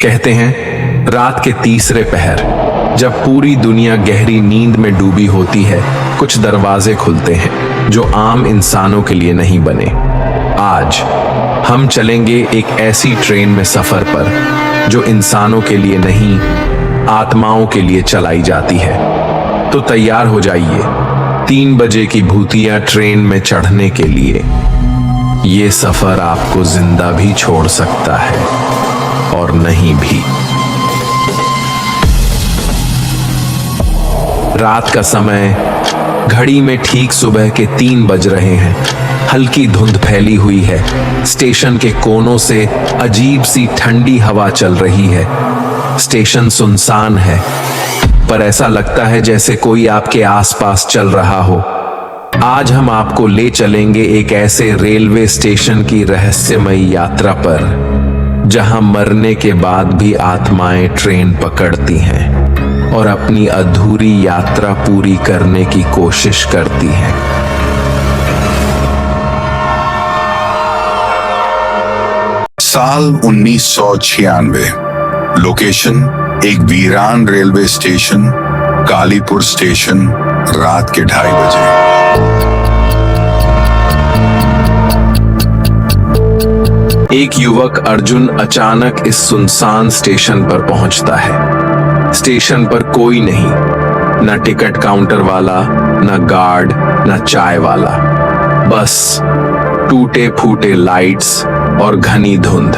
कहते हैं रात के तीसरे पहर जब पूरी दुनिया गहरी नींद में डूबी होती है, कुछ दरवाजे खुलते हैं जो आम इंसानों के लिए नहीं बने। आज हम चलेंगे एक ऐसी ट्रेन में सफर पर जो इंसानों के लिए नहीं, आत्माओं के लिए चलाई जाती है। तो तैयार हो जाइए 3 बजे की भूतिया ट्रेन में चढ़ने के लिए। ये सफर आपको जिंदा भी छोड़ सकता है और नहीं भी। रात का समय, घड़ी में ठीक सुबह के 3 बज रहे हैं। हल्की धुंध फैली हुई है। स्टेशन के कोनों से अजीब सी ठंडी हवा चल रही है। स्टेशन सुनसान है, पर ऐसा लगता है जैसे कोई आपके आसपास चल रहा हो। आज हम आपको ले चलेंगे एक ऐसे रेलवे स्टेशन की रहस्यमयी यात्रा पर जहां मरने के बाद भी आत्माएं ट्रेन पकड़ती हैं और अपनी अधूरी यात्रा पूरी करने की कोशिश करती हैं। साल 1996। लोकेशन एक वीरान रेलवे स्टेशन, कालीपुर स्टेशन। रात के 2:30 बजे। एक युवक अर्जुन अचानक इस सुनसान स्टेशन पर पहुंचता है। स्टेशन पर कोई नहीं, न टिकट काउंटर वाला, न गार्ड, न चाय वाला। बस टूटे फूटे लाइट्स और घनी धुंध।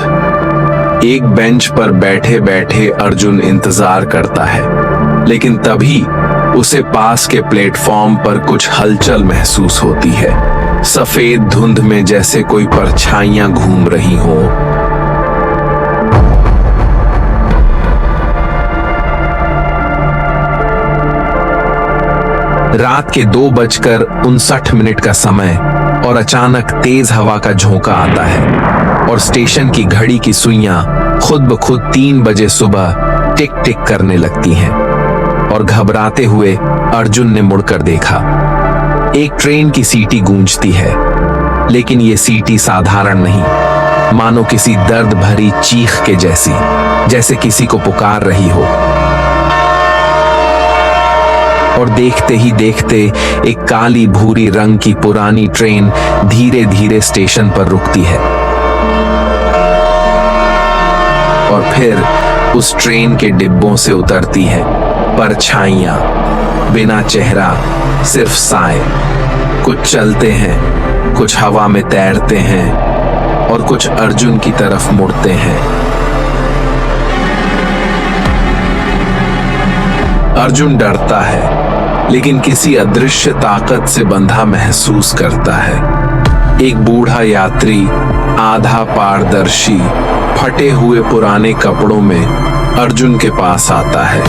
एक बेंच पर बैठे बैठे अर्जुन इंतजार करता है, लेकिन तभी उसे पास के प्लेटफॉर्म पर कुछ हलचल महसूस होती है। सफेद धुंध में जैसे कोई परछाइयां घूम रही हों। रात के 2:59 का समय और अचानक तेज हवा का झोंका आता है और स्टेशन की घड़ी की सुइयां खुद ब खुद 3 बजे सुबह टिक टिक करने लगती हैं। और घबराते हुए अर्जुन ने मुड़कर देखा। एक ट्रेन की सीटी गूंजती है, लेकिन ये सीटी साधारण नहीं, मानो किसी दर्द भरी चीख के जैसी, जैसे किसी को पुकार रही हो। और देखते ही देखते एक काली भूरी रंग की पुरानी ट्रेन धीरे धीरे स्टेशन पर रुकती है। और फिर उस ट्रेन के डिब्बों से उतरती है परछाइयां, बिना चेहरा, सिर्फ साए। कुछ चलते हैं, कुछ हवा में तैरते हैं और कुछ अर्जुन की तरफ मुड़ते हैं। अर्जुन डरता है, लेकिन किसी अदृश्य ताकत से बंधा महसूस करता है। एक बूढ़ा यात्री, आधा पारदर्शी, फटे हुए पुराने कपड़ों में अर्जुन के पास आता है।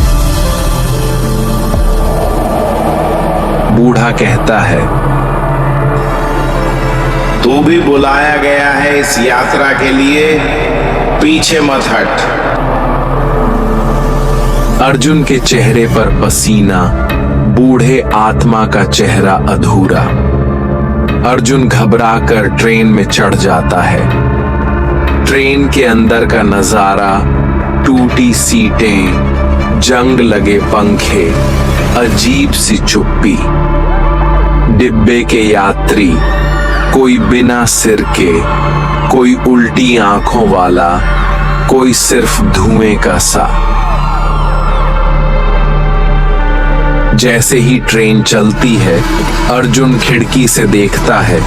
बूढ़ा कहता है, तू भी बुलाया गया है इस यात्रा के लिए, पीछे मत हट। अर्जुन के चेहरे पर पसीना, बूढ़े आत्मा का चेहरा अधूरा। अर्जुन घबराकर ट्रेन में चढ़ जाता है। ट्रेन के अंदर का नजारा, टूटी सीटें, जंग लगे पंखे, अजीब सी चुप्पी। डिब्बे के यात्री, कोई बिना सिर के, कोई उल्टी आंखों वाला, कोई सिर्फ धुएं का सा। जैसे ही ट्रेन चलती है, अर्जुन खिड़की से देखता है।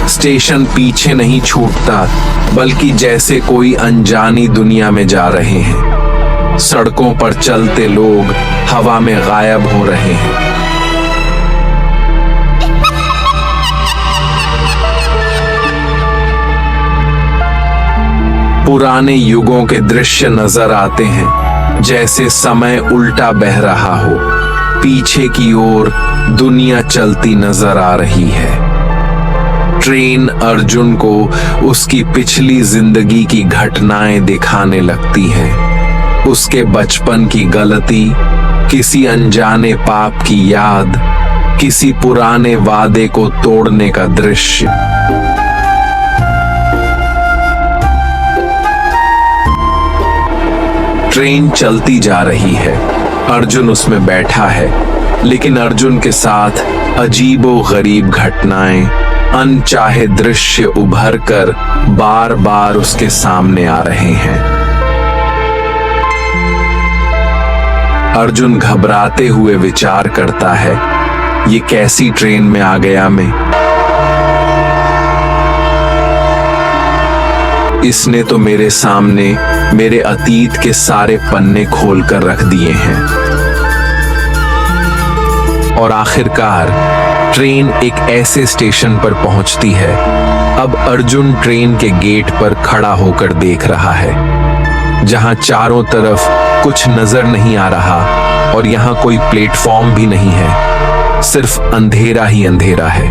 स्टेशन पीछे नहीं छूटता, बल्कि जैसे कोई अनजानी दुनिया में जा रहे हैं। सड़कों पर चलते लोग हवा में गायब हो रहे हैं। पुराने युगों के दृश्य नजर आते हैं, जैसे समय उल्टा बह रहा हो। पीछे की ओर दुनिया चलती नजर आ रही है। ट्रेन अर्जुन को उसकी पिछली जिंदगी की घटनाएं दिखाने लगती हैं। उसके बचपन की गलती, किसी अनजाने पाप की याद, किसी पुराने वादे को तोड़ने का दृश्य। ट्रेन चलती जा रही है, अर्जुन उसमें बैठा है, लेकिन अर्जुन के साथ अजीबो गरीब घटनाएं, अनचाहे दृश्य उभर कर बार बार उसके सामने आ रहे हैं। अर्जुन घबराते हुए विचार करता है, ये कैसी ट्रेन में आ गया मैं। इसने तो मेरे सामने मेरे अतीत के सारे पन्ने खोल कर रख दिए हैं। और आखिरकार ट्रेन एक ऐसे स्टेशन पर पहुंचती है। अब अर्जुन ट्रेन के गेट पर खड़ा होकर देख रहा है, जहां चारों तरफ कुछ नजर नहीं आ रहा और यहां कोई प्लेटफॉर्म भी नहीं है, सिर्फ अंधेरा ही अंधेरा है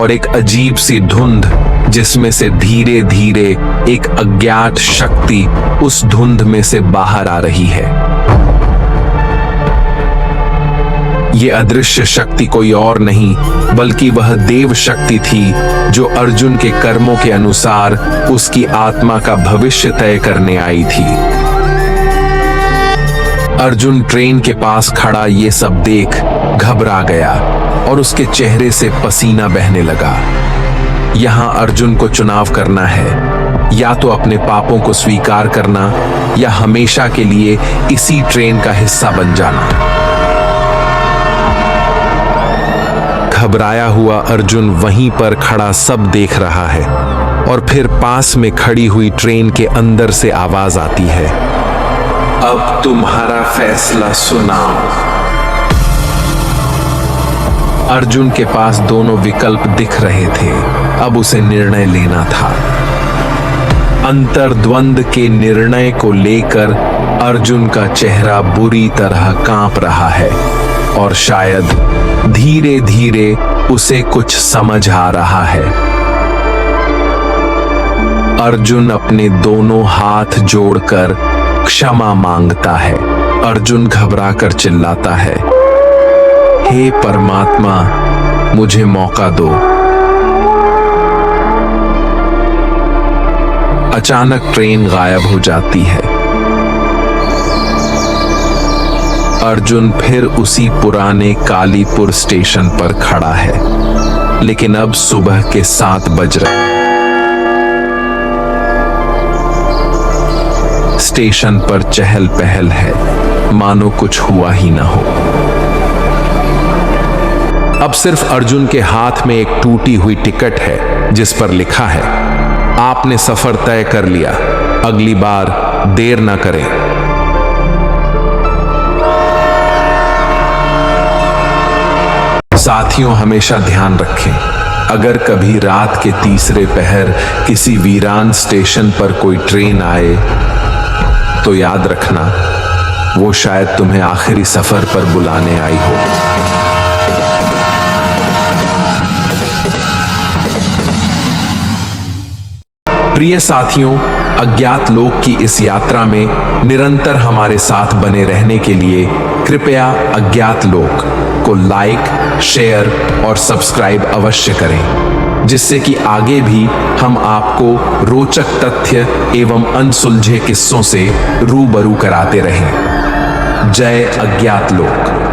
और एक अजीब सी धुंध, जिसमें से धीरे धीरे एक अज्ञात शक्ति उस धुंध में से बाहर आ रही है। ये अदृश्य शक्ति कोई और नहीं बल्कि वह देव शक्ति थी, जो अर्जुन के कर्मों के अनुसार उसकी आत्मा का भविष्य तय करने आई थी। अर्जुन ट्रेन के पास खड़ा ये सब देख घबरा गया और उसके चेहरे से पसीना बहने लगा। यहां अर्जुन को चुनाव करना है, या तो अपने पापों को स्वीकार करना या हमेशा के लिए इसी ट्रेन का हिस्सा बन जाना। घबराया हुआ अर्जुन वहीं पर खड़ा सब देख रहा है और फिर पास में खड़ी हुई ट्रेन के अंदर से आवाज आती है, अब तुम्हारा फैसला सुनाओ। अर्जुन के पास दोनों विकल्प दिख रहे थे, अब उसे निर्णय लेना था। अंतर्द्वंद के निर्णय को लेकर अर्जुन का चेहरा बुरी तरह कांप रहा है और शायद धीरे धीरे उसे कुछ समझ आ रहा है। अर्जुन अपने दोनों हाथ जोड़कर क्षमा मांगता है। अर्जुन घबराकर चिल्लाता है, हे परमात्मा, मुझे मौका दो। अचानक ट्रेन गायब हो जाती है। अर्जुन फिर उसी पुराने कालीपुर स्टेशन पर खड़ा है, लेकिन अब सुबह के 7 बज रहे। स्टेशन पर चहल पहल है, मानो कुछ हुआ ही ना हो। अब सिर्फ अर्जुन के हाथ में एक टूटी हुई टिकट है, जिस पर लिखा है, आपने सफर तय कर लिया, अगली बार देर ना करें। साथियों, हमेशा ध्यान रखें, अगर कभी रात के तीसरे पहर किसी वीरान स्टेशन पर कोई ट्रेन आए तो याद रखना, वो शायद तुम्हें आखिरी सफर पर बुलाने आई हो। प्रिय साथियों, अज्ञात लोक की इस यात्रा में निरंतर हमारे साथ बने रहने के लिए कृपया अज्ञात लोक को लाइक, शेयर और सब्सक्राइब अवश्य करें, जिससे कि आगे भी हम आपको रोचक तथ्य एवं अनसुलझे किस्सों से रूबरू कराते रहें। जय अज्ञात लोक।